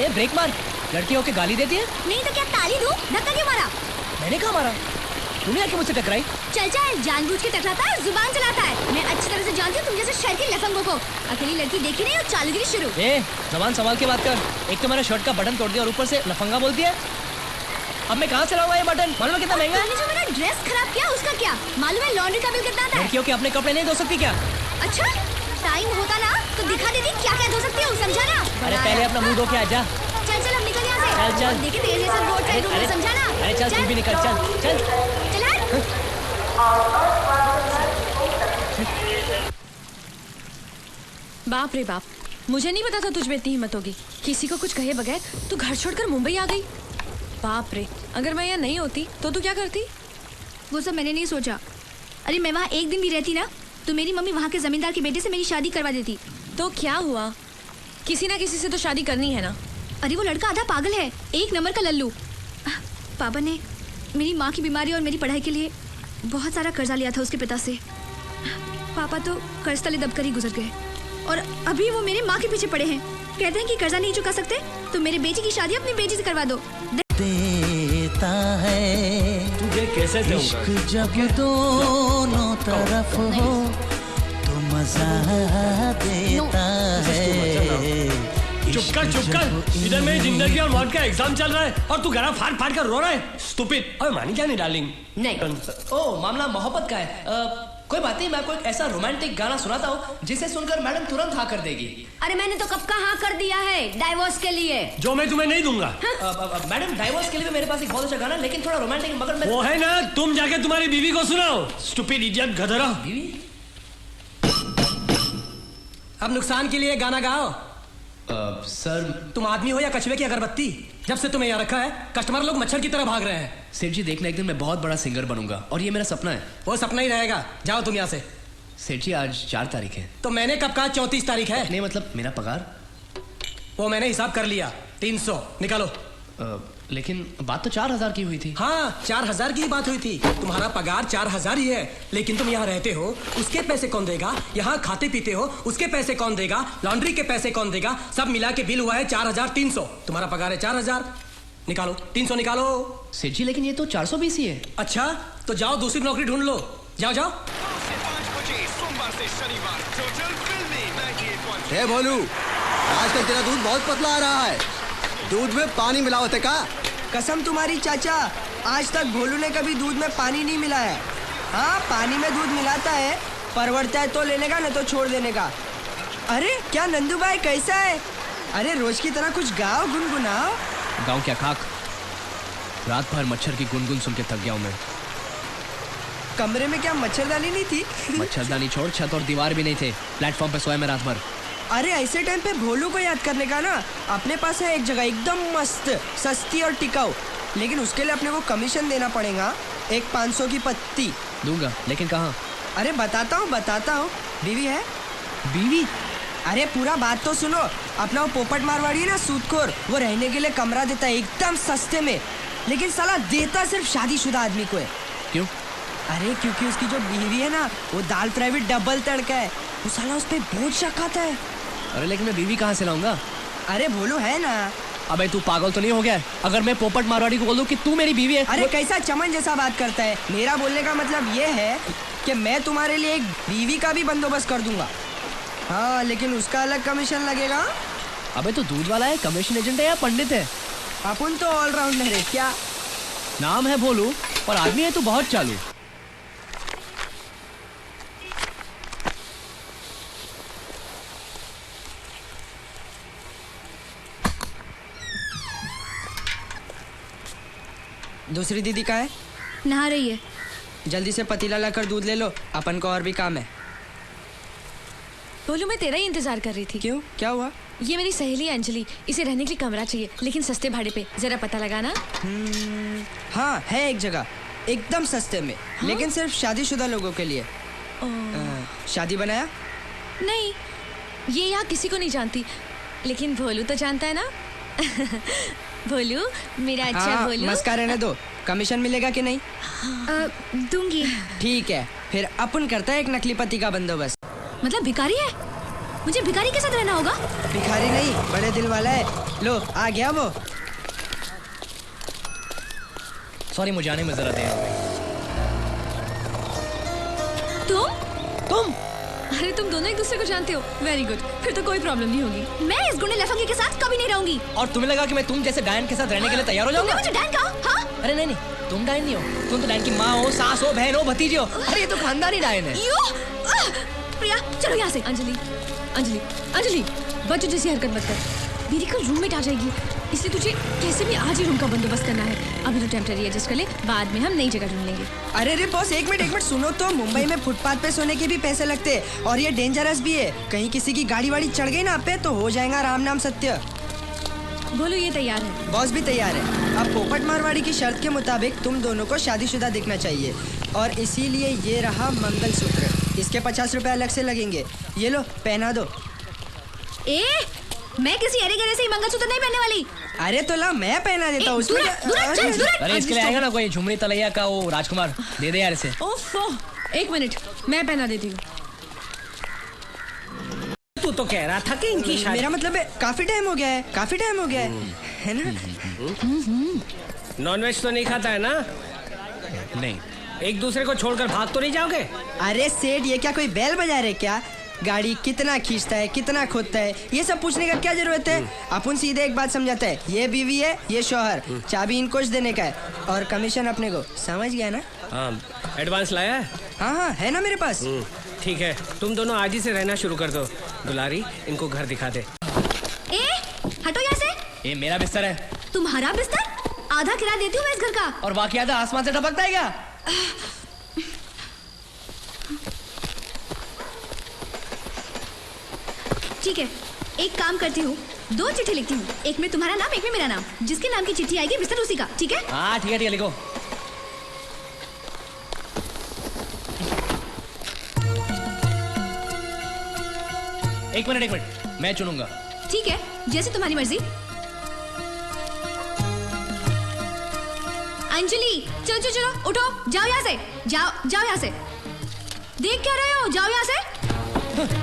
ए break मार, लड़की होके गाली देती है। नहीं तो क्या ताली दूं? धक्का क्यों मारा? मैंने कहा मारा, तूने आके मुझसे टकराई। चल चल, जानबूझ के टकराता है, जुबान चलाता है। मैं अच्छी तरह से जानती हूँ तुम जैसे शहर के लफंगों को। अकेली लड़की देखी नहीं और चालूगिरी शुरू। ए जबान संभाल के बात कर। एक तो मेरा शर्ट का बटन तोड़ दिया और ऊपर से लफंगा बोलती है। अब मैं कहाँ से लाऊंगा ये बटन? मालूम है कितना महंगा है? जो मेरा ड्रेस खराब किया उसका क्या? मालूम है लॉन्ड्री का बिल कितना आता है? लड़कियों के अपने कपड़े नहीं धो सकती क्या? अच्छा, टाइम होता ना तो दिखा देती क्या क्या धो सकती हूँ, समझा ना? अरे पहले अपना मुंह धो के आ जा। चल चल, अब निकल यहाँ से। चल चल। देखिए तेरे जैसा रोड साइड रूम, समझा ना? अरे चल तू भी निकल, चल चल चल। बाप रे बाप, मुझे नहीं पता था तुझ में इतनी हिम्मत होगी। किसी को कुछ कहे बगैर तू घर छोड़कर मुंबई आ गई। बाप रे, अगर मैं यहाँ नहीं होती तो तू क्या करती? वो सब मैंने नहीं सोचा। अरे मैं वहाँ एक दिन भी रहती ना तो मेरी मम्मी वहाँ के जमींदार के बेटे से मेरी शादी करवा देती। तो क्या हुआ, किसी ना किसी से तो शादी करनी है ना। अरे वो लड़का आधा पागल है, एक नंबर का लल्लू। पापा ने मेरी माँ की बीमारी और मेरी पढ़ाई के लिए बहुत सारा कर्जा लिया था उसके पिता से। पापा तो कर्ज तले दबकर ही गुजर गए और अभी वो मेरे माँ के पीछे पड़े हैं। कहते हैं कि कर्जा नहीं चुका सकते तो मेरे बेटी की शादी अपनी बेटी से करवा दो। देता है तुझे कैसे इश्क जब दोनों तरफ हो तो मजा देता है। चुप कर, इधर मेरी जिंदगी और मौत का एग्जाम चल रहा है और तू गला फाड़ फाड़ कर रो रहा है। स्टूपिड। अरे मानी क्या नहीं डार्लिंग? नहीं। ओ, मामला मोहब्बत का है। कोई बात नहीं, मैं आपको एक ऐसा रोमांटिक गाना सुनाता हूँ जिसे सुनकर मैडम तुरंत हाँ कर देगी। अरे मैंने तो कब का हाँ कर दिया है डाइवोर्स के लिए। जो मैं तुम्हें नहीं दूंगा। मैडम डाइवोर्स के लिए भी मेरे पास एक बहुत अच्छा गाना है, लेकिन थोड़ा रोमांटिक, मगर मैं वो है ना, तुम जाके तुम्हारी बीवी को सुनाओ। स्टूपिड इडियट गधरा। बीवी? अब नुकसान के लिए गाना गाओ। सर, तुम आदमी हो या कछुए की अगरबत्ती? जब से तुम्हें यहाँ रखा है कस्टमर लोग मच्छर की तरह भाग रहे हैं। सेठ जी देखना, एक दिन मैं बहुत बड़ा सिंगर बनूंगा और ये मेरा सपना है। वो सपना ही रहेगा, जाओ तुम यहाँ से। सेठ जी आज 4 तारीख है। तो मैंने कब कहा 34 तारीख है? नहीं मतलब मेरा पगार। वो मैंने हिसाब कर लिया, 300 निकालो। लेकिन बात तो 4000 की हुई थी। हाँ 4000 की ही बात हुई थी। तुम्हारा पगार 4000 ही है, लेकिन तुम यहाँ रहते हो उसके पैसे कौन देगा? यहाँ खाते पीते हो उसके पैसे कौन देगा? लॉन्ड्री के पैसे कौन देगा? सब मिला के बिल हुआ है 4300। तुम्हारा पगार है 4000, निकालो 300 निकालो। सेठ जी लेकिन ये तो 420 ही है। अच्छा तो जाओ दूसरी नौकरी ढूंढ लो, जाओ जाओ। हे भोलू, आजकल तेरा दूध बहुत पतला आ रहा है। दूध में पानी मिलावट है का? कसम तुम्हारी चाचा, आज तक भोलू ने कभी दूध में पानी नहीं मिलाया है। हाँ पानी में दूध मिलाता है, परवड़ता है तो लेने का, नहीं तो छोड़ देने का। अरे क्या नंदू भाई कैसा है? अरे रोज की तरह कुछ गाओ, गुनगुनाओ। गाँव क्या खाक, रात भर मच्छर की गुनगुन सुन के थक गया हूँ मैं। कमरे में क्या मच्छरदानी नहीं थी? मच्छरदानी छोड़, छत और दीवार भी नहीं थे। प्लेटफॉर्म पे सोया मैं रात भर। अरे ऐसे टाइम पे भोलू को याद करने का ना, अपने पास है एक जगह एकदम मस्त, सस्ती और टिकाऊ, लेकिन उसके लिए अपने को कमीशन देना पड़ेगा। एक 500 की पत्ती दूंगा, लेकिन कहाँ? अरे बताता हूँ। बीवी है? बीवी? अरे पूरा बात तो सुनो। अपना वो पोपट मारवाड़ी है ना, सूदखोर, वो रहने के लिए कमरा देता है एकदम सस्ते में, लेकिन साला देता सिर्फ शादीशुदा आदमी को है। क्यों? अरे क्योंकि उसकी जो बीवी है ना, वो दाल फ्राई भी डबल तड़का है। वो साला उस पे बहुत शक खाता है। अरे लेकिन मैं बीवी कहाँ से लाऊंगा? अरे भोलू है ना। अबे तू पागल तो नहीं हो गया? अगर मैं पोपट मारवाड़ी को बोलूं कि तू मेरी बीवी है। अरे कैसा चमन जैसा बात करता है। मेरा बोलने का मतलब ये है कि मैं तुम्हारे लिए एक बीवी का भी बंदोबस्त कर दूंगा। हाँ लेकिन उसका अलग कमीशन लगेगा। अबे तो दूध वाला है, कमीशन एजेंट है या पंडित है? अपन तो ऑलराउंडर है क्या? नाम है भोलू और आदमी है तो बहुत चालू। दूसरी दीदी कहाँ है? नहा रही है। जल्दी से पतीला लाकर दूध ले लो, अपन को और भी काम है। बोलू मैं तेरा ही इंतजार कर रही थी। क्यों, क्या हुआ? ये मेरी सहेली अंजलि, इसे रहने के लिए कमरा चाहिए, लेकिन सस्ते भाड़े पे। जरा पता लगाना। हाँ है एक जगह एकदम सस्ते में। हाँ? लेकिन सिर्फ शादीशुदा लोगों के लिए। शादी बनाया? नहीं, ये यहाँ किसी को नहीं जानती, लेकिन भोलू तो जानता है ना। भोलू मेरा अच्छा। हाँ, भोलू मस्का रहने दो। कमीशन मिलेगा कि नहीं? दूंगी। ठीक है, फिर अपन करता है एक नकली पति का बंदोबस्त। मतलब भिखारी है? मुझे भिखारी के साथ रहना होगा? भिखारी नहीं, बड़े दिल वाला है। लो आ गया वो। सॉरी, मुझे आने में जरा देर हो गई। तुम? अरे तुम दोनों एक दूसरे को जानते हो? वेरी गुड, फिर तो कोई प्रॉब्लम नहीं होगी। मैं इस गुंडे लफंगे के साथ कभी नहीं रहूंगी। और तुम्हें लगा कि मैं तुम जैसे डायन के साथ रहने के लिए तैयार हो तुमने जाऊंगा? मुझे डैन कहा? हाँ? अरे नहीं, तुम डायन नहीं हो। तुम तो डायन की माँ हो, सास हो, बहन हो, भतीजी हो। अरे ये तो खानदानी डायन है। प्रिया चलो यहाँ से। अंजलि, अंजलि, अंजलि, बच्चों जैसी हरकत मत कर। मेरी कल रूममेट आ जाएगी, इसलिए तुझे कैसे भी आज ही रूम का बंदोबस्त करना है। अभी तो टेम्परेरी एडजस्ट कर ले, बाद में हम नई जगह ढूंढ लेंगे। अरे रे बॉस, एक मिनट सुनो तो। मुंबई में फुटपाथ पे सोने के भी पैसे लगते हैं और ये डेंजरस भी है। कहीं किसी की गाड़ी वाड़ी चढ़ गई ना आप पे तो हो जाएगा राम नाम सत्य। बोलो ये तैयार है? बॉस भी तैयार है। अब पोपट मारवाड़ी की शर्त के मुताबिक तुम दोनों को शादीशुदा दिखना चाहिए और इसीलिए ये रहा मंगलसूत्र। इसके 50 रुपए अलग से लगेंगे। ये लो पहना दो। मैं किसी अरे गरे से ही मंगलसूत्र नहीं पहनने वाली। अरे तो ला मैं पहना देता हूँ उसमें। अरे इसके लिए आएगा ना कोई झुमरी तलैया का वो राजकुमार, दे दे यार इसे। ओफो, एक मिनट, मैं पहना देती हूँ। तू तो कह रहा था कि इनकी शादी। मेरा मतलब है काफी टाइम हो गया है, काफी टाइम हो गया है ना? नॉनवेज तो नहीं खाता है ना? नहीं। एक दूसरे को छोड़कर भाग तो नहीं जाओगे? अरे सेठ, ये क्या कोई बैल बजा रहे क्या? गाड़ी कितना खींचता है, कितना खोदता है, ये सब पूछने का क्या जरूरत है? अपन सीधे एक बात समझाते हैं, ये बीवी है, ये शौहर, चाबी इनको देने का है और कमीशन अपने को। समझ गया ना? हाँ, एडवांस लाया है? हाँ है ना मेरे पास। ठीक है, तुम दोनों आज ही से रहना शुरू कर दो। दुलारी, इनको घर दिखा दे। हटो यहाँ से। ये मेरा बिस्तर है। तुम्हारा बिस्तर? आधा किराया देती हूँ मैं इस घर का। और बाकी आधा आसमान से टपकता है क्या? ठीक है, एक काम करती हूँ, 2 चिट्ठी लिखती हूँ। एक में तुम्हारा नाम, एक में मेरा नाम। जिसके नाम की चिट्ठी आएगी बिस्तर उसी का। ठीक है? हाँ ठीक है, लिखो। एक मिनट, मैं चुनूंगा। ठीक है, जैसे तुम्हारी मर्जी। अंजलि, चलो चलो चलो, उठो, जाओ यहाँ से, जाओ यहाँ से। देख क्या रहे हो? जाओ यहाँ से। हाँ।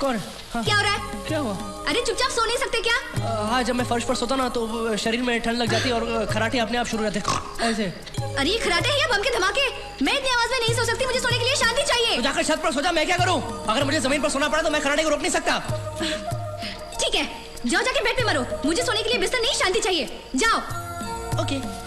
कौन? हाँ। क्या हो रहा है? क्या हुआ? अरे चुपचाप सो नहीं सकते क्या? हाँ, जब मैं फर्श पर सोता ना तो शरीर में ठंड लग जाती है और खराटे अपने आप शुरू रहते ऐसे। अरे ये खराटे हैं या बम के धमाके? मैं इतनी आवाज में नहीं सो सकती, मुझे सोने के लिए शांति चाहिए। तो जाकर छत पर सो जा, मैं क्या करूं? अगर मुझे जमीन पर सोना पड़ा तो मैं खराटे को रोक नहीं सकता। ठीक है, जाओ जाके बेड पे मरो। मुझे सोने के लिए बिस्तर नहीं, शांति चाहिए। जाओ। ओके।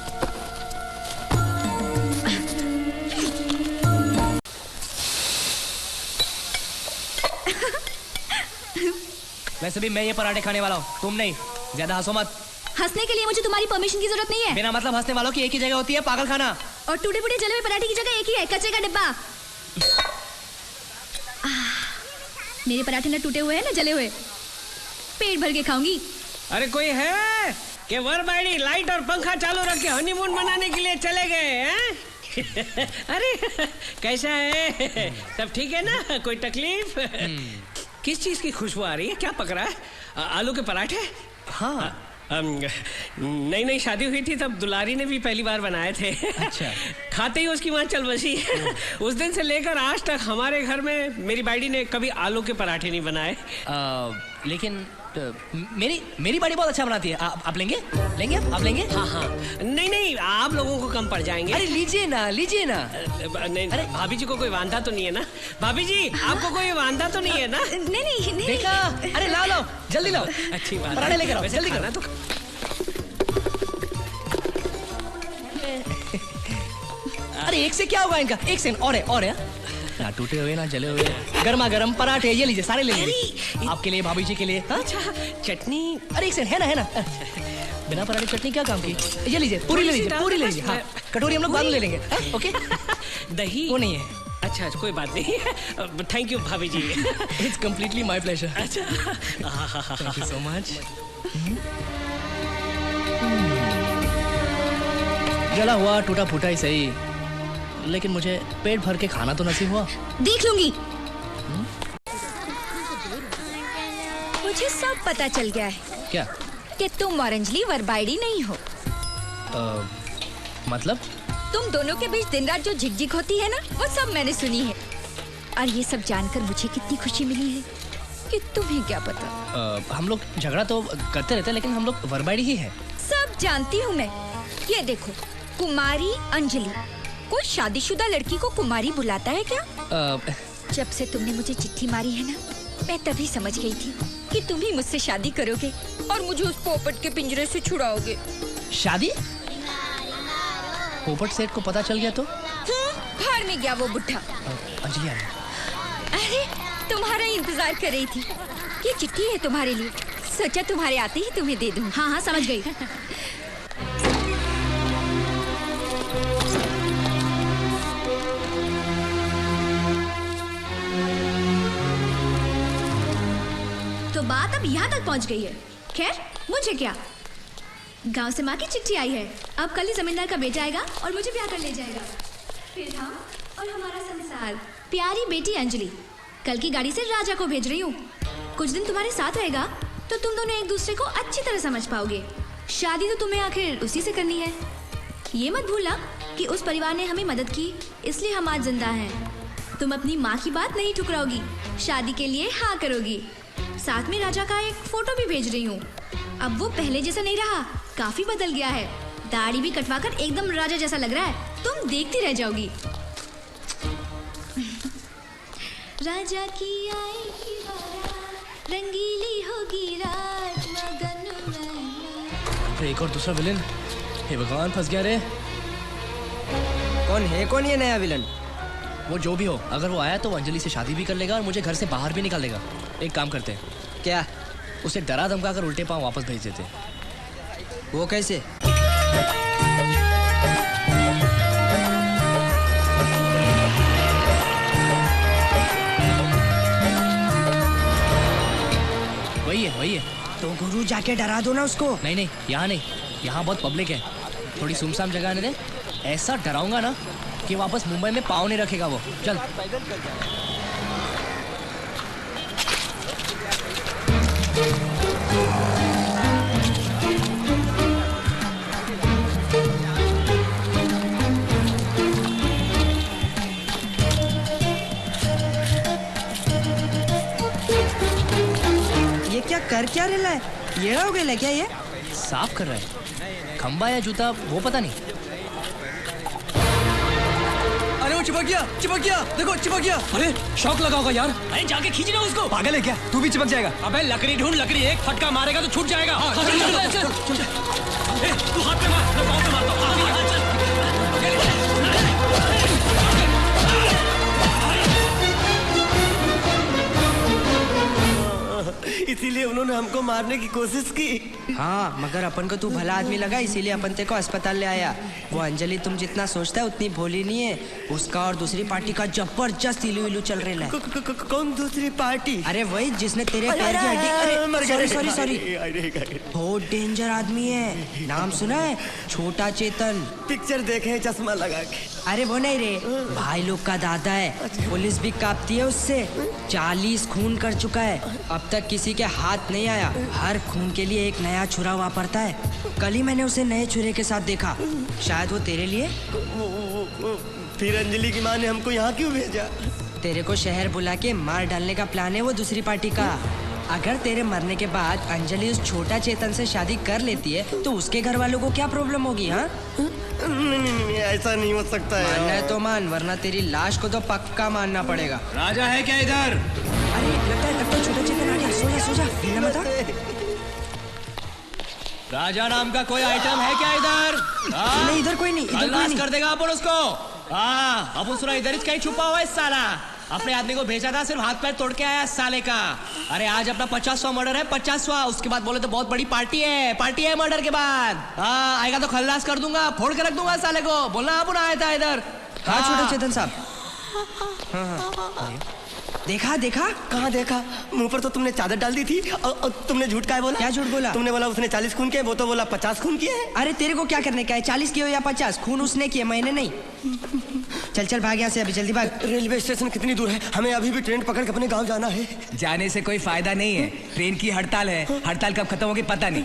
वैसे भी मैं ये पराठे खाने वाला हूँ, तुम नहीं। ज्यादा हंसो मत। हंसने के लिए मुझे तुम्हारी परमिशन की जरूरत नहीं है। बिना मतलब हंसने वालों की एक ही जगह होती है, पागल खाना। और टूटे फूटे जले हुए पराठे की जगह एक ही है, कचरे का डिब्बा। मेरे पराठे न टूटे हुए हैं न जले हुए। पेट भर के खाऊंगी। अरे कोई है कि वर बाइडी लाइट और पंखा चालू रख के हनीमून मनाने के लिए चले गए हैं? अरे कैसा है? सब ठीक है ना? कोई तकलीफ? किस चीज की खुशबू आ रही है? क्या पक रहा है? आलू के पराठे? हाँ। नई नई शादी हुई थी तब दुलारी ने भी पहली बार बनाए थे। अच्छा। खाते ही उसकी माँ चल बसी। उस दिन से लेकर आज तक हमारे घर में मेरी बाइडी ने कभी आलू के पराठे नहीं बनाए। लेकिन मेरी बाड़ी बहुत अच्छा बनाती है। आप लेंगे? आप लेंगे? हाँ हाँ। नहीं, आप लोगों को कम पड़ जाएंगे। अरे लीजिए ना। नहीं, अरे भाभी जी को कोई वांधा तो नहीं है ना? भाभी जी, आपको कोई वांधा तो नहीं है ना? नहीं। देखा? अरे लाओ जल्दी लाओ। अच्छी बात। पराठे लेकर आओ, जल्दी करो। तो अरे एक से क्या होगा इनका? एक सेकंड और है ना टूटे हुए ना जले हुए गर्मा गर्म पराठे। ये लीजिए, सारे ले लीजिए। आपके लिए, भाभी जी के लिए। अच्छा, चटनी। अरे एक सेकंड, है ना बिना पराठे चटनी क्या काम की? ये लीजिए, पूरी ले लीजिए, पूरी ले लीजिए। हाँ, कटोरी हम लोग बाद में ले लेंगे। हाँ, ओके? दही वो नहीं है। अच्छा कोई बात नहीं। थैंक यू भाभी जी। It's completely my pleasure. अच्छा थैंक यू सो मच। जला हुआ टूटा फूटा ही सही, लेकिन मुझे पेट भर के खाना तो नसीब हुआ। देख लूंगी। मुझे सब पता चल गया है क्या? कि तुम और अंजलि वरबाइडी नहीं हो। मतलब? तुम दोनों के बीच दिन रात जो झिकझिक होती है ना, वो सब मैंने सुनी है। और ये सब जानकर मुझे कितनी खुशी मिली है कि तुम्हें क्या पता। हम लोग झगड़ा तो करते रहते हैं, लेकिन हम लोग वरबाइडी ही है। सब जानती हूँ मैं। ये देखो, कुमारी अंजलि। कोई शादीशुदा लड़की को कुमारी बुलाता है क्या? जब से तुमने मुझे चिट्ठी मारी है ना, मैं तभी समझ गई थी कि तुम ही मुझसे शादी करोगे और मुझे उस पोपट के पिंजरे से छुड़ाओगे। शादी? पोपट सेठ को पता चल गया तो? बाहर में गया वो बुढ़ा। अंजलि आ रही। अरे तुम्हारा इंतजार कर रही थी। ये चिट्ठी है तुम्हारे लिए, सोचा तुम्हारे आते ही तुम्हें दे दूं। हाँ हाँ, समझ गई। तो बात अब यहाँ तक पहुँच गई है। खैर, मुझे क्या, गांव से माँ की चिट्ठी आई है। अब कल ही जमींदार का बेटा आएगा और मुझे ब्याह कर ले जाएगा। फिर हम और हमारा संसार। प्यारी बेटी अंजलि, कल की गाड़ी से राजा को भेज रही हूँ। कुछ दिन तुम्हारे साथ रहेगा तो तुम दोनों एक दूसरे को अच्छी तरह समझ पाओगे। शादी तो तुम्हें आखिर उसी से करनी है। ये मत भूलना कि उस परिवार ने हमें मदद की, इसलिए हम आज जिंदा हैं। तुम अपनी माँ की बात नहीं ठुकराओगी, शादी के लिए हाँ करोगी। साथ में राजा का एक फोटो भी भेज रही हूँ। अब वो पहले जैसा नहीं रहा, काफी बदल गया है। दाढ़ी भी कटवाकर एकदम राजा जैसा लग रहा है। तुम देखती रह जाओगी। राजा की आएगी बारात, रंगीली होगी रात, मगन में। एक और दूसरा विलन। हे भगवान, फंस गया रे। कौन ये नया विलन? वो जो भी हो, अगर वो आया तो वो अंजलि से शादी भी कर लेगा और मुझे घर से बाहर भी निकाल देगा। एक काम करते हैं। क्या? उसे डरा धमका कर उल्टे पांव वापस भेज देते। वो कैसे? वही है। तो गुरु जाके डरा दो ना उसको। नहीं, यहाँ नहीं, यहाँ बहुत पब्लिक है। थोड़ी सुमसाम जगह आने दे। ऐसा डराऊंगा ना कि वापस मुंबई में पाँव नहीं रखेगा वो। चल। ये क्या कर क्या रहा है? येड़ा हो गया क्या ये? साफ कर रहा है। खंबा या जूता वो पता नहीं। अरे वो चिपक गया, देखो चिपक गया। अरे शौक लगा होगा यार। अरे जाके खींच ना उसको। पागल है क्या? तू भी चिपक जाएगा। अबे लकड़ी ढूंढ, लकड़ी एक फटका मारेगा तो छूट जाएगा। तू हाथ पे मार, मैं पाँव पे मारता हूँ। इसीलिए उन्होंने हमको मारने की कोशिश की। हाँ, मगर अपन को तू भला आदमी लगा, इसीलिए अपन तेरे को अस्पताल ले आया। वो अंजलि तुम जितना सोचता है उतनी भोली नहीं है। उसका और दूसरी पार्टी का जबरदस्त इलू इलू चल रहा है। कौन दूसरी पार्टी? अरे वही जिसने तेरे पैर की हड्डी। सॉरी। बहुत डेंजर आदमी है। नाम सुना है? छोटा चेतन। पिक्चर देखे हैं चश्मा लगा के। अरे वो नहीं रे, भाई लोग का दादा है। पुलिस भी कांपती है उससे। 40 खून कर चुका है, अब तक किसी के हाथ नहीं आया। हर खून के लिए एक नया छुरा वापरता है। कल ही मैंने उसे नए छुरे के साथ देखा। शायद वो तेरे लिए। फिर अंजलि की माँ ने हमको यहाँ क्यों भेजा? तेरे को शहर बुला के मार डालने का प्लान है वो दूसरी पार्टी का। अगर तेरे मरने के बाद अंजलि उस छोटा चेतन से शादी कर लेती है तो उसके घर वालों को क्या प्रॉब्लम होगी? हाँ, नहीं, ऐसा नहीं हो सकता है। मानना है तो मान, वरना तेरी लाश को तो पक्का मानना पड़ेगा। राजा है क्या इधर? अरे लगता है छोटा चेतन आ गया। सो जा बिना बता। राजा नाम का कोई आइटम है क्या इधर? नहीं, इधर कोई नहीं। कर देगा अपन उसको। हाँ, अपन सुना इधर ही कहीं छुपा हुआ है साला। अपने आदमी को भेजा था, सिर्फ हाथ पैर तोड़ के आया साले का। अरे आज अपना 50वां मर्डर है, 50वां। उसके बाद बोले तो बहुत बड़ी पार्टी है मर्डर के बाद। हाँ आएगा तो खल्लास कर दूंगा, फोड़ के रख दूंगा साले को। बोलना आप आया था इधर। हाँ छोटे चेतन साहब। देखा देखा? कहाँ देखा? मुंह पर तो तुमने चादर डाल दी थी और तुमने झूठ का बोला। क्या झूठ बोला? तुमने बोला उसने 40 खून किए, वो तो बोला 50 खून किए। अरे तेरे को क्या करने का है? 40 किए या 50? खून उसने किए, मैंने नहीं। चल चल भाग यहाँ से, अभी जल्दी भाग। रेलवे स्टेशन कितनी दूर है? हमें अभी भी ट्रेन पकड़ के अपने गाँव जाना है। जाने से कोई फायदा नहीं है, ट्रेन की हड़ताल है। हड़ताल कब खत्म होगी पता नहीं।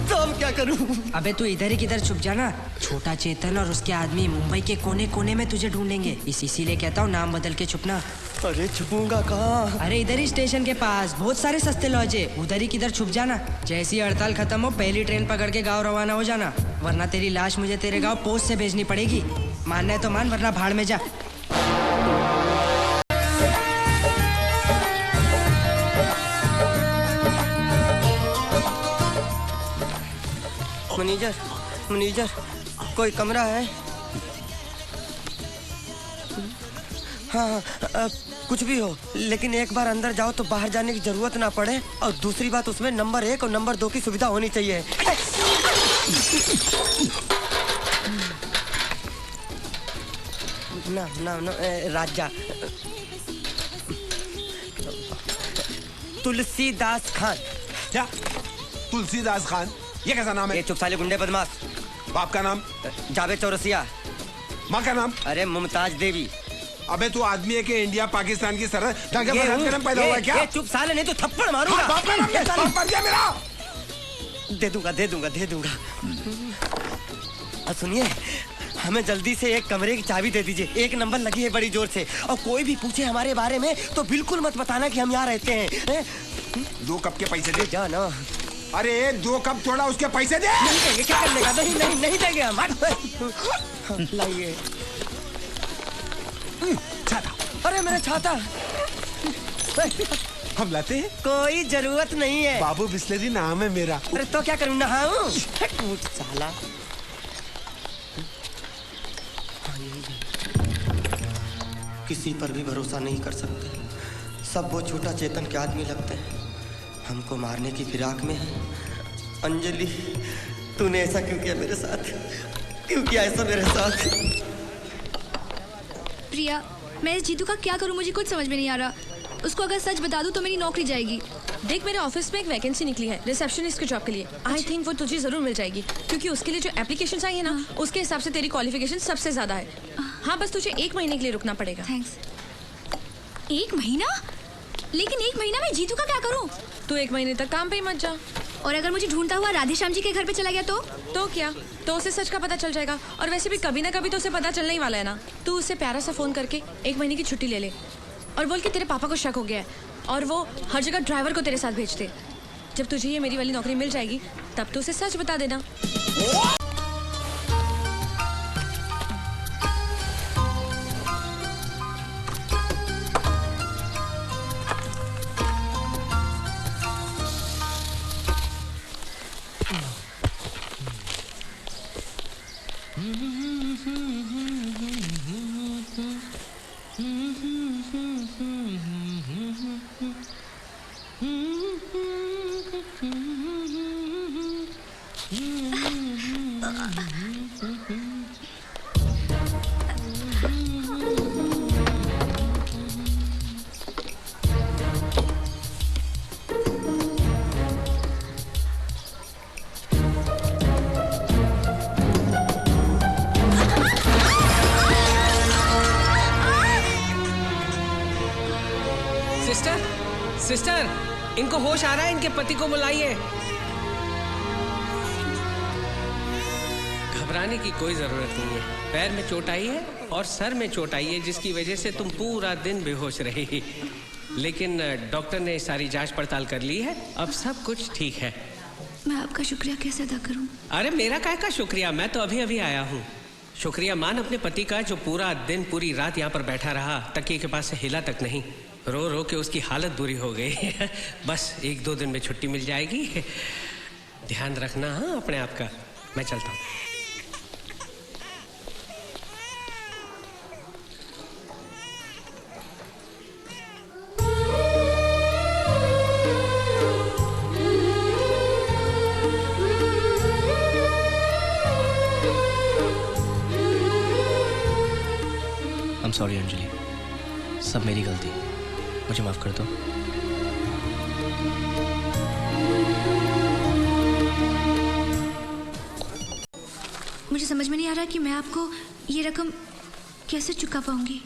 तो अब क्या करूं? अबे तू इधर ही किधर छुप जाना। छोटा चेतन और उसके आदमी मुंबई के कोने कोने में तुझे ढूंढेंगे। इसीलिए कहता हूँ नाम बदल के छुपना। अरे छुपूंगा कहाँ? अरे इधर ही स्टेशन के पास बहुत सारे सस्ते लॉज है, उधर ही किधर छुप जाना। जैसी हड़ताल खत्म हो पहली ट्रेन पकड़ के गाँव रवाना हो जाना, वरना तेरी लाश मुझे तेरे गाँव पोस्ट से भेजनी पड़ेगी। मानना है तो मान, वरना भाड़ में जा। मैनेजर कोई कमरा है? हाँ कुछ भी हो, लेकिन एक बार अंदर जाओ तो बाहर जाने की जरूरत ना पड़े। और दूसरी बात, उसमें नंबर 1 और नंबर 2 की सुविधा होनी चाहिए। ना ना ना राजा तुलसीदास खान। क्या तुलसीदास खान? ये कैसा नाम है? ये चुप साले गुंडे बदमाश। बाप का नाम? जावेद चौरसिया। माँ का नाम? अरे मुमताज देवी। अबे तू आदमी है कि इंडिया पाकिस्तान की सरहद ढंग का नाम पैदा हुआ है क्या? ये चुप साले, नहीं तो थप्पड़ मारूंगा। बाप का नाम क्या? बाप मर गया मेरा। दे दूंगा। सुनिए, हमें जल्दी से एक कमरे की चाबी दे दीजिए। 1 नंबर लगी है बड़ी जोर से, और कोई भी पूछे हमारे बारे में तो बिल्कुल मत बताना कि हम यहाँ रहते हैं। 2 कप के पैसे दे। जा ना। अरे 2 कप थोड़ा, उसके पैसे दे। नहीं देंगे, क्या करने का? नहीं देंगे हम। लाइए छाता। अरे मेरा छाता। हम लाते हैं। कोई जरूरत नहीं है। बाबू बिस्लेरी नाम है मेरा। अरे तो क्या करूँ, नहाऊं? साला किसी पर भी भरोसा नहीं कर सकते। सब वो छोटा चेतन के आदमी लगते हैं, हमको मारने की फिराक में है। अंजलि, तूने ऐसा क्यों किया मेरे साथ? क्यों किया ऐसा मेरे साथ? प्रिया, मैं इस जीतू का क्या करूं, मुझे कुछ समझ में नहीं आ रहा। उसको अगर सच बता दूं तो मेरी नौकरी जाएगी। देख, मेरे ऑफिस में एक वैकेंसी निकली है रिसेप्शनिस्ट के जॉब के लिए। आई थिंक वो तुझे जरूर मिल जाएगी, क्योंकि उसके लिए जो एप्लीकेशंस आई है ना, उसके हिसाब से तेरी क्वालिफिकेशन सबसे ज्यादा है। हाँ, बस तुझे 1 महीने के लिए रुकना पड़ेगा। थैंक्स। 1 महीना? लेकिन 1 महीना में जीतू का क्या करूं? तू 1 महीने तक काम पे ही मत जा। और अगर मुझे ढूंढता हुआ राधेश्याम जी के घर पे चला गया तो क्या? तो उसे सच का पता चल जाएगा। और वैसे भी कभी ना कभी तो उसे पता चलने ही वाला है ना। तू उसे प्यारा सा फोन करके 1 महीने की छुट्टी ले ले और बोल के तेरे पापा को शक हो गया है और वो हर जगह ड्राइवर को तेरे साथ भेजते। जब तुझे ये मेरी वाली नौकरी मिल जाएगी तब तो उसे सच बता देना। सिस्टर, इनको होश आ रहा है, इनके पति को बुलाइए। घबराने की कोई जरूरत नहीं है। पैर में चोट आई है और सर में चोट आई है, जिसकी वजह से तुम पूरा दिन बेहोश रही। लेकिन डॉक्टर ने सारी जांच पड़ताल कर ली है, अब सब कुछ ठीक है। मैं आपका शुक्रिया कैसे अदा करूं? अरे मेरा काय का शुक्रिया, मैं तो अभी अभी आया हूँ। शुक्रिया मान अपने पति का, जो पूरा दिन पूरी रात यहाँ पर बैठा रहा, तकिए के पास से हिला तक नहीं। रो रो के उसकी हालत बुरी हो गई। बस 1-2 दिन में छुट्टी मिल जाएगी। ध्यान रखना हाँ अपने आप का। मैं चलता हूँ। सॉरी अंजलि, सब मेरी गलती, मुझे माफ कर दो। मुझे समझ में नहीं आ रहा कि मैं आपको ये रकम कैसे चुका पाऊंगी।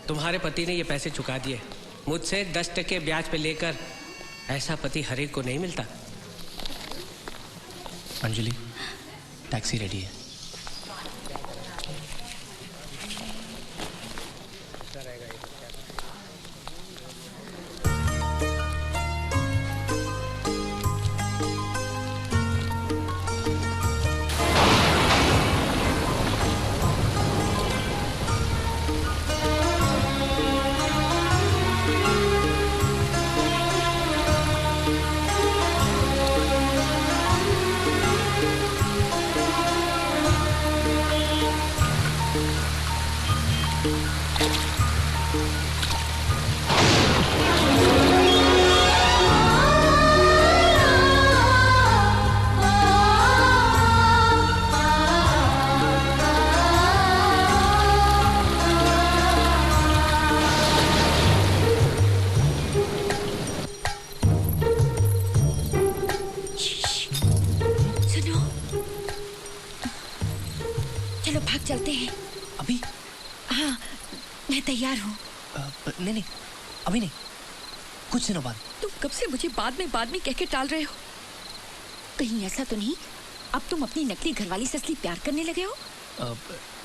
तुम्हारे पति ने ये पैसे चुका दिए मुझसे 10% ब्याज पे लेकर। ऐसा पति हर एक को नहीं मिलता। अंजलि, टैक्सी रेडी है। चलते हैं अभी? हाँ, मैं तैयार हूँ। नहीं, अभी नहीं, कुछ दिनों बाद। तुम कब से मुझे बाद में कह के टाल रहे हो? कहीं ऐसा तो नहीं अब तुम अपनी नकली घरवाली से असली प्यार करने लगे हो?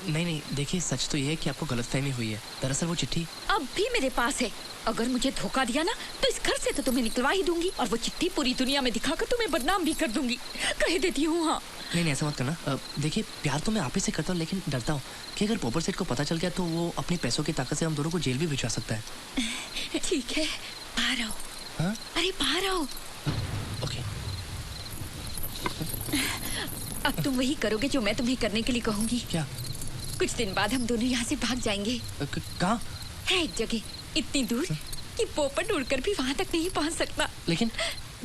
नहीं, देखिए सच तो ये है कि आपको गलतफहमी हुई है। दरअसल वो चिट्ठी अब भी मेरे पास है। अगर मुझे धोखा दिया ना तो इस घर से तो तुम्हें निकलवा ही दूंगी, और वो चिट्ठी पूरी दुनिया में दिखाकर तुम्हें बदनाम भी कर दूंगी। कह देती हूँ। हाँ नहीं, ऐसा मत करना। देखिए प्यार तो मैं आप ही से करता हूँ, लेकिन डरता हूँ कि अगर पोपर सेठ को पता चल गया तो वो अपने पैसों की ताकत से हम दोनों को जेल भी भिजवा सकता है। ठीक है, बाहर आओ। हाँ? अरे बाहर आओ। ओके। अब तुम वही करोगे जो मैं तुम्हें करने के लिए कहूँगी। क्या? कुछ दिन बाद हम दोनों यहाँ से भाग जाएंगे। कहाँ? है एक जगह इतनी दूर कि पोपट उड़कर भी वहाँ तक नहीं पहुँच सकता। लेकिन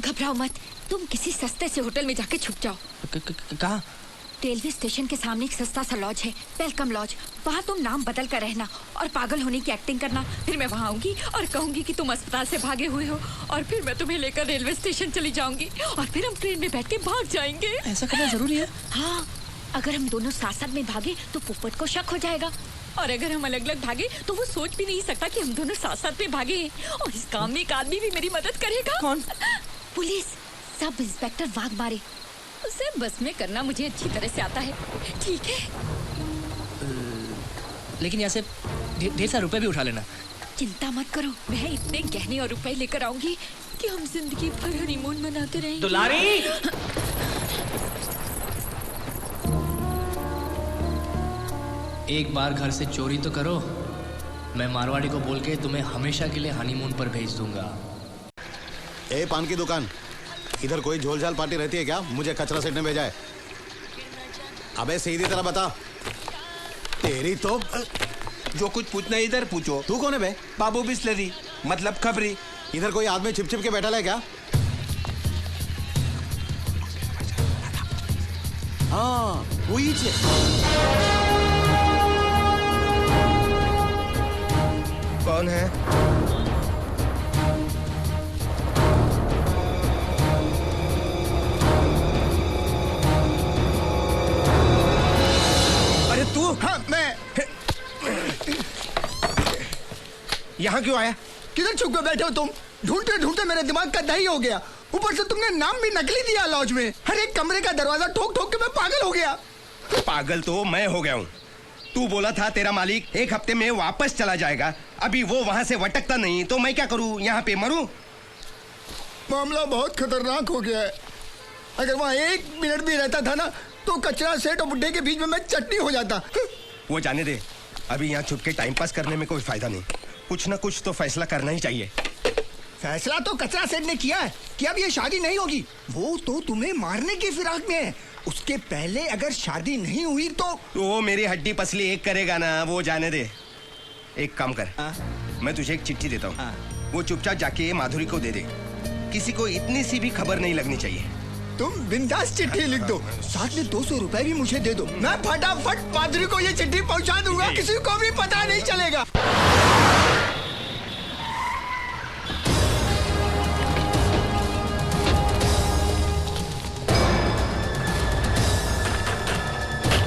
घबराओ मत, तुम किसी सस्ते से होटल में जाके छुप जाओ। कहाँ? रेलवे स्टेशन के सामने एक सस्ता सा लॉज है, वेलकम लॉज। वहाँ तुम नाम बदल कर रहना और पागल होने की एक्टिंग करना। फिर मैं वहाँ आऊंगी और कहूंगी कि तुम अस्पताल से भागे हुए हो, और फिर मैं तुम्हें लेकर रेलवे स्टेशन चली जाऊंगी, और फिर हम ट्रेन में बैठ के भाग जाएंगे। ऐसा करना जरूरी है? हाँ, अगर हम दोनों साथ साथ में भागे तो पोपट को शक हो जाएगा, और अगर हम अलग अलग भागे तो वो सोच भी नहीं सकता कि हम दोनों साथ साथ में भागे हैं। और इस काम में एक आदमी भी मेरी मदद करेगा। कौन? Police, sub inspector Waghmare. उसे बस में करना मुझे अच्छी तरह से आता है। ठीक है, लेकिन यहाँ से ढेर सारे रुपए भी उठा लेना। चिंता मत करो, मैं इतने गहने और रुपए लेकर आऊंगी कि हम जिंदगी भर हनीमून मनाते रहेंगे। दुलारी! एक बार घर से चोरी तो करो, मैं मारवाड़ी को बोल के तुम्हें हमेशा के लिए हनीमून पर भेज दूंगा। ए पान की दुकान, इधर कोई झोल-झाल पार्टी रहती है क्या? मुझे कचरा सेठ ने भेजा है। अबे सीधी तरह बता। तेरी तो जो कुछ पूछना है इधर पूछो। तू कौन है बे? बाबू बिस्लरी, मतलब खबरी। इधर कोई आदमी छिप छिप के बैठा है क्या? हाँ, वही कौन है? अरे तू? हाँ, मैं। यहाँ क्यों आया? किधर छुप के बैठे हो तुम? ढूंढते ढूंढते मेरे दिमाग का दही हो गया। ऊपर से तुमने नाम भी नकली दिया लॉज में। हर एक कमरे का दरवाजा ठोक ठोक के मैं पागल हो गया। पागल तो मैं हो गया हूँ। तू बोला था तेरा मालिक 1 हफ्ते में वापस चला जाएगा। अभी वो वहाँ से वटकता नहीं तो मैं क्या करूँ? यहाँ पे मरूँ? मामला बहुत खतरनाक हो गया है। अगर वहाँ 1 मिनट भी रहता था ना तो कचरा सेठ और बुड्ढे के बीच में मैं चटनी हो जाता। वो जाने दे, अभी यहाँ छुप के टाइम पास करने में कोई फायदा नहीं। कुछ ना कुछ तो फैसला करना ही चाहिए। फैसला तो कचरा सेठ ने किया है कि अब ये शादी नहीं होगी। वो तो तुम्हें मारने की फिराक में है। उसके पहले अगर शादी नहीं हुई तो वो मेरी हड्डी पसली एक करेगा ना। वो जाने दे। एक काम कर, मैं तुझे एक चिट्ठी देता हूँ। वो चुपचाप जाके माधुरी को दे दे। किसी को इतनी सी भी खबर नहीं लगनी चाहिए। तुम बिंदास चिट्ठी लिख दो, साथ में 200 रुपए भी मुझे दे दो। मैं फटाफट पादरी को ये चिट्ठी पहुंचा दूंगा, किसी को भी पता नहीं चलेगा।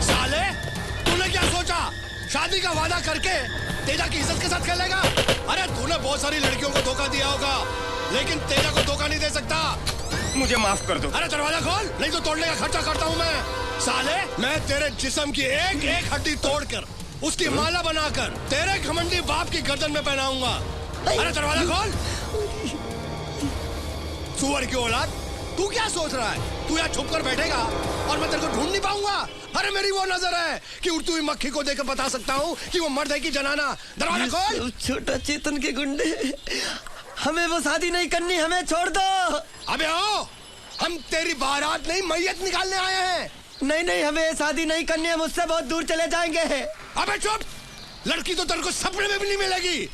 साले, तूने क्या सोचा? शादी का वादा करके तेजा की इज्जत के साथ खेलेगा? अरे तूने बहुत सारी लड़कियों को धोखा दिया होगा, लेकिन तेजा को धोखा नहीं दे सकता। मुझे माफ कर दो। अरे दरवाजा खोल, नहीं तो तोड़ने का खर्चा करता हूँ मैं। साले, मैं तेरे जिस्म की एक एक हड्डी तोड़कर उसकी माला बनाकर तेरे घमंडी बाप की गर्दन में पहनाऊंगा। अरे दरवाजा खोल। सुअर की औलाद, तू क्या सोच रहा है? तू यहाँ छुप कर बैठेगा और मैं तेरे को ढूंढ नहीं पाऊंगा? अरे मेरी वो नजर है कि उड़ती हुई मक्खी को देखकर बता सकता हूँ कि वो मर्द है कि जनाना। दरवाजा खोल। छोटा चेतन के गुंडे, हमें वो शादी नहीं करनी, हमें छोड़ दो। अबे आओ, हम तेरी बारात नहीं मैयत निकालने आए हैं। नहीं नहीं, हमें शादी नहीं करनी है, मुझसे बहुत दूर चले जाएंगे। अबे चुप, लड़की तो तेरे को सपने में भी नहीं मिलेगी।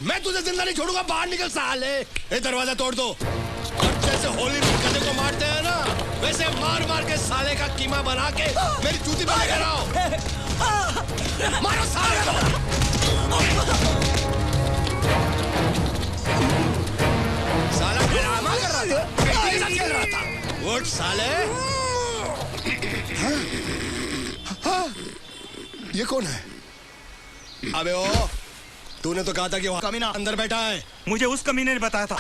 मैं तुझे जिंदा नहीं छोड़ूंगा, बाहर निकल साले। ये दरवाजा तोड़ दो। और जैसे होली में गधे को मारते हैं ना, वैसे मार मार के साले का कीमा बना के मेरी जूती पे लेकर आओ। मारो साले को। साला ड्रामा कर रहा था, बेटी के साथ खेल रहा था। उठ साले। हाँ, ये कौन है? अबे ओ, तूने तो कहा था कि वो कमीना अंदर बैठा है। मुझे उस कमीने ने बताया था।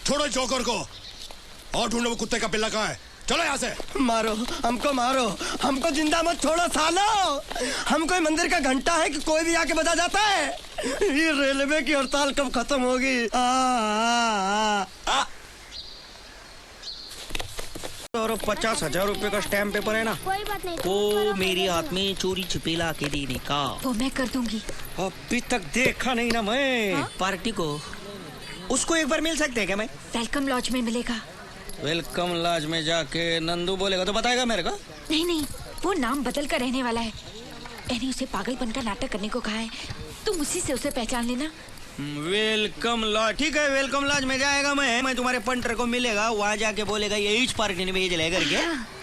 छोड़ो जोकर को और ढूंढो वो कुत्ते का पिल्ला कहाँ है। चलो यहाँ से। मारो हमको, मारो हमको, जिंदा मत छोड़ो सालो। हम कोई मंदिर का घंटा है कि कोई भी आके बजा जाता है? ये रेलवे की हड़ताल कब खत्म होगी? और 50,000 रुपए का स्टैम्प पेपर है ना, कोई बात नहीं, वो मेरे हाथ में चोरी छिपे ला के देने का। वो मैं कर दूंगी। अभी तक देखा नहीं ना मैं। हाँ? पार्टी को उसको एक बार मिल सकते हैं क्या? मैं वेलकम लॉज में मिलेगा। वेलकम लॉज में जाके नंदू बोलेगा तो बताएगा मेरे को? नहीं नहीं, वो नाम बदल कर रहने वाला है। मैंने उसे पागलपन का नाटक करने को कहा है, तुम उसी से उसे पहचान लेना। वेलकम लॉज, ठीक है, वेलकम लॉज में जाएगा। मैं तुम्हारे पंटर को मिलेगा, वहाँ जाके बोलेगा ये इस पार्टी ने भेज ले करके।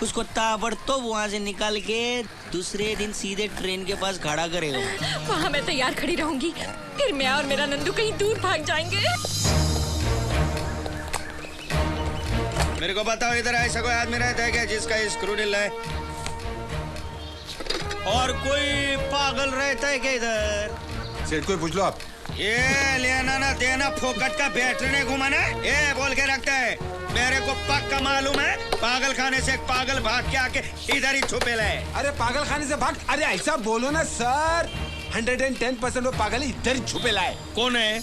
उसको ताबड़तोब वहाँ से निकाल के दूसरे दिन सीधे ट्रेन के पास खड़ा करेगा। वहाँ मैं तैयार खड़ी रहूंगी, फिर मैं और मेरा नंदू कहीं दूर भाग जाएंगे। मेरे को बताओ, इधर ऐसा कोई आदमी रहता है क्या जिसका स्क्रू ढीला है? और कोई पागल रहता है क्या इधर? सेठ को पूछ लो आप। ये लेना ना देना फोकट का बैटरी घुमाना, ये बोल के रखता है। मेरे को पक्का मालूम है, पागल खाने से एक पागल भाग के आके इधर ही छुपे ले। अरे पागल खाने से भाग? अरे ऐसा बोलो ना सर, 110% वो पागल इधर ही छुपे लाए। कौन है?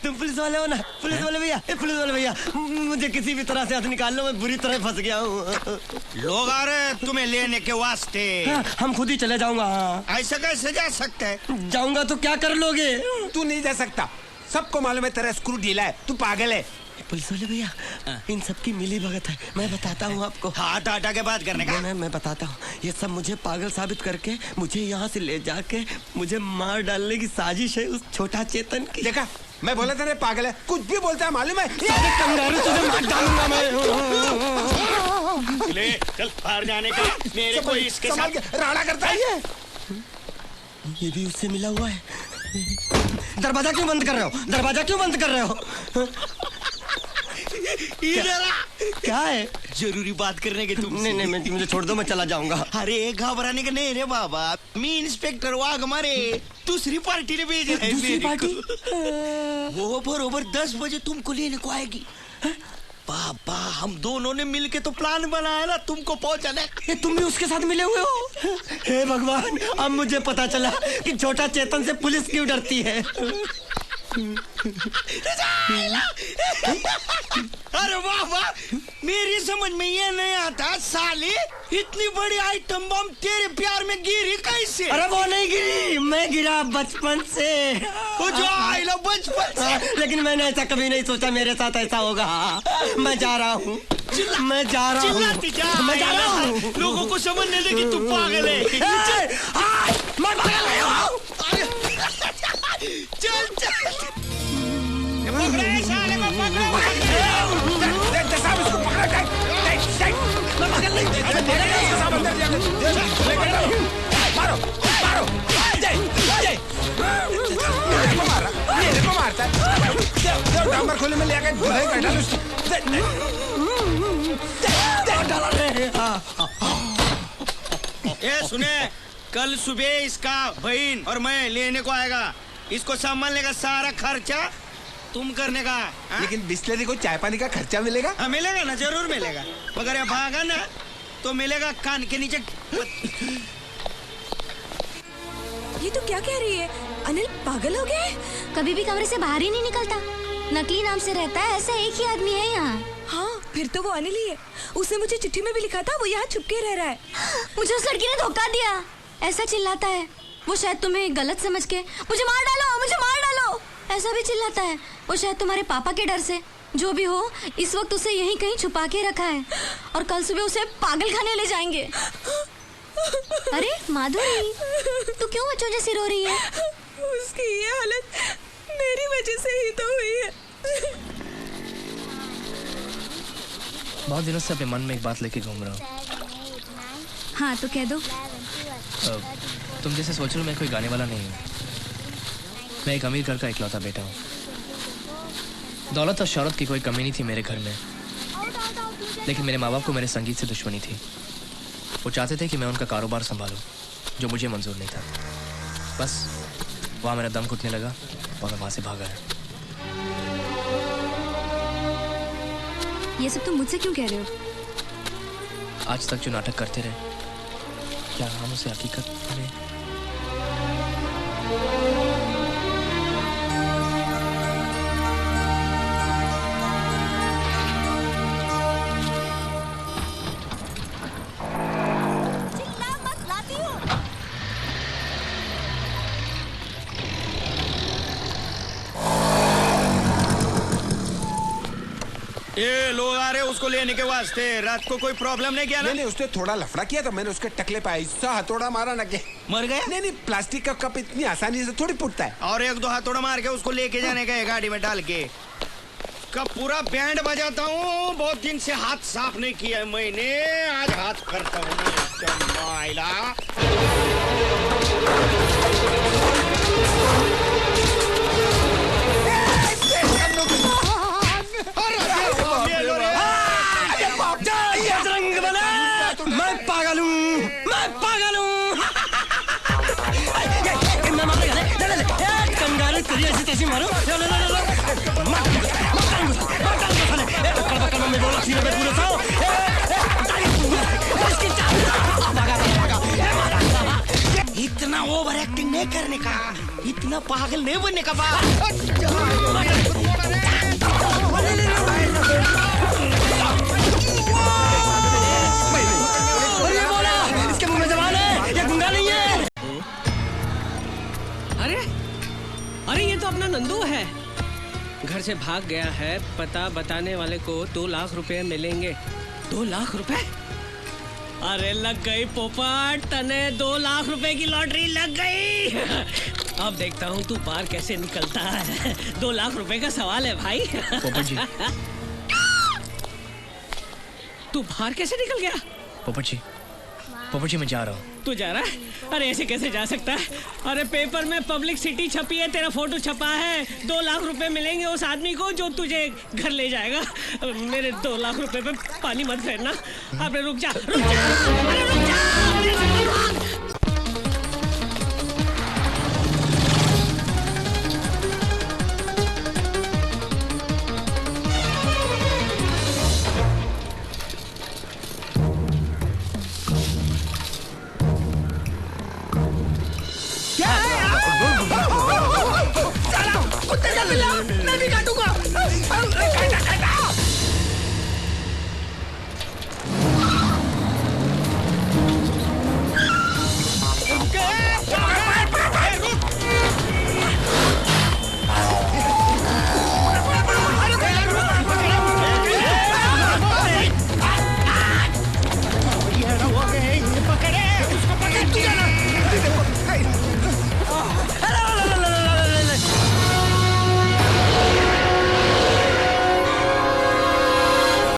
तुम पुलिस वाले हो ना? पुलिस वाले भैया, पुलिस वाले भैया, मुझे किसी भी तरह से हाथ निकाल लो, मैं बुरी तरह फंस गया हूँ। लोग आ रहे हैं तुम्हें लेने के वास्ते। हम खुद ही चले जाऊंगा। ऐसा कैसे जा सकते है? जाऊंगा तो क्या कर लोगे? तू नहीं जा सकता, सबको मालूम है तेरा स्क्रू ढीला है, तू पागल है। पुलिस वाले भैया, इन सब की मिली भगत है, मैं बताता हूँ आपको। हाथ हटा के बात करने का? मैं बताता हूँ, ये सब मुझे पागल साबित करके मुझे यहाँ से ले जाके मुझे मार डालने की साजिश है उस छोटा चेतन की। देखा, मैं बोला था ना पागल है, कुछ भी बोलता है मालूम है। कंगारू तुझे मार डालूंगा मैं। ले चल बाहर जाने का, मेरे को इसके साथ राड़ा करता है ये भी उससे मिला हुआ है। दरवाजा क्यों बंद कर रहे हो? दरवाजा क्यों बंद कर रहे हो? क्या है? जरूरी बात करने के तुम? नहीं, मुझे छोड़ दो, मैं चला जाऊंगा। अरे घबराने का नहीं रे बाबा, मैं इंस्पेक्टर वाघ हमारे दूसरी पार्टी ने भेजा है। दूसरी पार्टी? वो बरोबर 10 बजे तुमको लेने को आएगी। बाबा, हम दोनों ने मिलके तो प्लान बनाया ना तुमको पहुंचाना। ये तुम भी उसके साथ मिले हुए हो? हे भगवान, अब मुझे पता चला कि छोटा चेतन से पुलिस क्यों डरती है। अरे वाह वाह, मेरी समझ में ये नहीं आता साली, इतनी बड़ी आइटम बम तेरे प्यार में गिरी कैसे? अरे वो नहीं गिरी, मैं गिरा बचपन से। वो जो आई लो बचपन से। लेकिन मैंने ऐसा कभी नहीं सोचा मेरे साथ ऐसा होगा। मैं जा रहा हूँ, मैं जा रहा हूँ, मैं जा रहा हूँ। लोगों को समझने दे कि तू पागल है। मैं पागल नहीं हूँ। चल चल पकड़े साले को, पकड़ो। साहब इसको पकड़ा। मैं पागल नहीं हूँ। मारो मारो, मेरे को मारता है। डांबर खोले में ले आकर धुलाई कर डालो उसको। ये सुने, कल सुबह इसका बहन और मैं लेने को आएगा। इसको संभालने का सारा खर्चा तुम करने का। लेकिन बिस्लरी को चाय पानी का खर्चा मिलेगा? हाँ मिलेगा ना, जरूर मिलेगा। मगर ये भागा ना तो मिलेगा कान के नीचे। ये तो क्या कह रही है? अनिल पागल हो गया है? कभी भी कमरे से बाहर ही नहीं निकलता, नकली नाम से रहता है। ऐसा एक ही आदमी है यहाँ। हाँ फिर तो वो अनिल ही है। उसने मुझे चिट्ठी में भी लिखा था वो यहाँ छुप के रह रहा है। मुझे उस लड़की ने धोखा दिया। ऐसा चिल्लाता है वो, शायद तुम्हें गलत समझ के मुझे मार डालो, मुझे मार डालो ऐसा भी चिल्लाता है वो, शायद तुम्हारे पापा के डर से। जो भी हो, इस वक्त उसे यहीं कहीं छुपा के रखा है और कल सुबह उसे पागल खाने ले जाएंगे। अरे माधुरी, तू क्यों बच्चों जैसी रो रही है? उसकी ये हालत मेरी वजह से ही तो हुई है। बहुत दिनों से अपने मन में एक बात लेके घूम रहा हूँ। हाँ तो कह दो। तुम जैसे सोच रहे हो मैं कोई गाने वाला नहीं हूँ। मैं एक अमीर घर का इकलौता बेटा हूँ। दौलत और शौहरत की कोई कमी नहीं थी मेरे घर में, लेकिन मेरे माँ बाप को मेरे संगीत से दुश्मनी थी। वो चाहते थे कि मैं उनका कारोबार संभालूं, जो मुझे मंजूर नहीं था। बस वहाँ मेरा दम घुटने लगा और मैं वहाँ से भागा है। ये सब तुम मुझसे क्यों कह रहे हो? आज तक जो नाटक करते रहे, क्या हम उसे हकीकत में? ये लोग आ रहे उसको लेने के वास्ते। रात को कोई प्रॉब्लम नहीं किया ना? नहीं, उसने थोड़ा लफड़ा किया तो मैंने उसके टकले पे ऐसा हथौड़ा मारा ना कि मर गया। नहीं, प्लास्टिक का कप इतनी आसानी से थोड़ी फूटता है। और एक दो हथौड़ा मार के उसको लेके जाने का है गाड़ी में डाल के। कब पूरा बैंड बजाता हूँ। बहुत दिन से हाथ साफ नहीं किया मैंने, आज हाथ करता हूँ। मैं पागल हूँ, मैं पागल हूँ। कंगारू तेरी ऐसी तैसी मारो। इतना ओवर एक्टिंग नहीं करने का, इतना पागल नहीं बनने का। इसके मुंह में जबान है, ये गुंगा नहीं है। अरे अरे ये तो अपना नंदू है। घर से भाग गया है। पता बताने वाले को 2 लाख रुपए मिलेंगे। 2 लाख रुपए? अरे लग गई पोपट, तने 2 लाख रुपए की लॉटरी लग गई। अब देखता हूँ तू बाहर कैसे निकलता है। 2 लाख रुपए का सवाल है भाई। पोपट जी। तू बाहर कैसे निकल गया? पोपट जी मैं जा रहा हूँ। तू जा रहा है? अरे ऐसे कैसे जा सकता है? अरे पेपर में पब्लिक सिटी छपी है, तेरा फोटो छपा है। 2 लाख रुपए मिलेंगे उस आदमी को जो तुझे घर ले जाएगा। मेरे 2 लाख रुपए पे पानी मत फेरना। अरे रुक जा, रुक जा, अरे रुक जा। मैं भी काटूंगा।